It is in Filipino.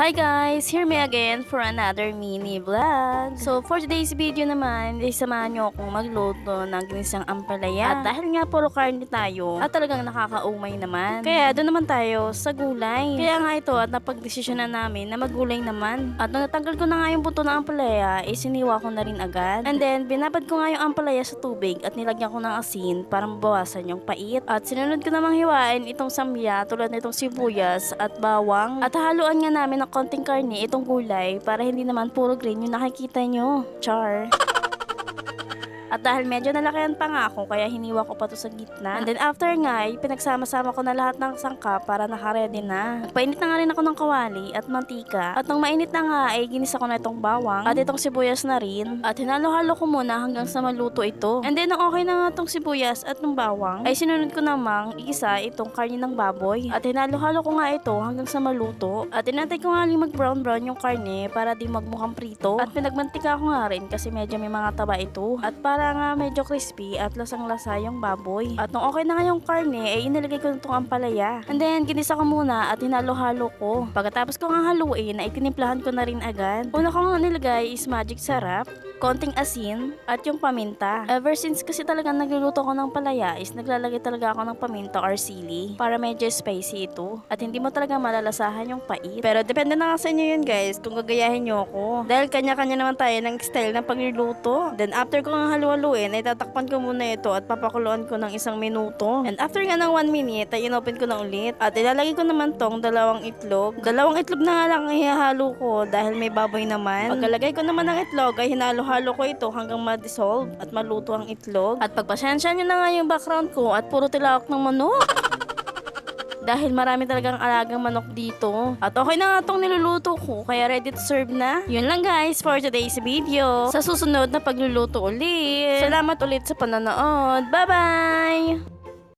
Hi guys! Here me again for another mini vlog. So for today's video naman, samahan nyo akong magluto ng ginisang ampalaya. At dahil nga puro karne tayo, at talagang nakakaumay naman. Kaya doon naman tayo sa gulay. Kaya nga ito at napagdesisyon na namin na maggulay naman. At nung natanggal ko na nga yung buto ng ampalaya, siniwa ko na rin agad. And then binabad ko nga yung ampalaya sa tubig at nilagyan ko ng asin para mabawasan yung pait. At sinunod ko namang hiwain itong samya tulad nitong sibuyas at bawang. At haluan nga namin ng konting karne itong gulay para hindi naman puro green yung nakikita nyo. Char. At dahil medyo nalakihan pa nga ako, kaya hiniwa ko pa to sa gitna. And then after nga, pinagsama-sama ko na lahat ng sangkap para naka-ready na. Nagpainit na nga rin ako ng kawali at mantika. At nung mainit na nga, ginisa ko na itong bawang at itong sibuyas na rin. At hinalo-halo ko muna hanggang sa maluto ito. And then nung okay na nga itong sibuyas at ng bawang, sinunod ko namang igisa itong karne ng baboy. At hinalo-halo ko nga ito hanggang sa maluto. At tinatay ko nga rin mag-brown-brown yung karne para di magmukhang prito. At pinagmantika ko nga rin kasi medyo may mga taba ito. At para nga medyo crispy at lasang-lasa yung baboy. At nung okay na nga yung karne, inilagay ko na itong ampalaya. And then, ginisa ko muna at hinalo-halo ko. Pagkatapos ko nga haluin, tinimplahan ko na rin agad. Una ko nga nilagay is magic sarap, konting asin, at yung paminta. Ever since kasi talaga nagluluto ko ng palaya, naglalagay talaga ako ng paminta or sili para medyo spicy ito. At hindi mo talaga malalasahan yung pait. Pero depende na nga sa inyo yun guys, kung gagayahin nyo ako. Dahil kanya-kanya naman tayo ng style ng pagluluto. Then after ko nga haluin, tatakpan ko muna ito at papakuluan ko ng 1 minuto. And after nga ng 1 minute, inopen ko na ulit. At ilalagay ko naman tong 2 itlog. 2 itlog na nga lang ihahalo ko dahil may baboy naman. Pagkalagay ko naman ng itlog, hinalo-halo ko ito hanggang ma-dissolve at maluto ang itlog. At pagpasensya nyo na nga yung background ko at puro tilawak ng manok. Dahil marami talagang alagang manok dito. At okay na nga itong niluluto ko, kaya ready to serve na. Yun lang guys for today's video. Sa susunod na pagluluto ulit. Salamat ulit sa panonood. Bye-bye!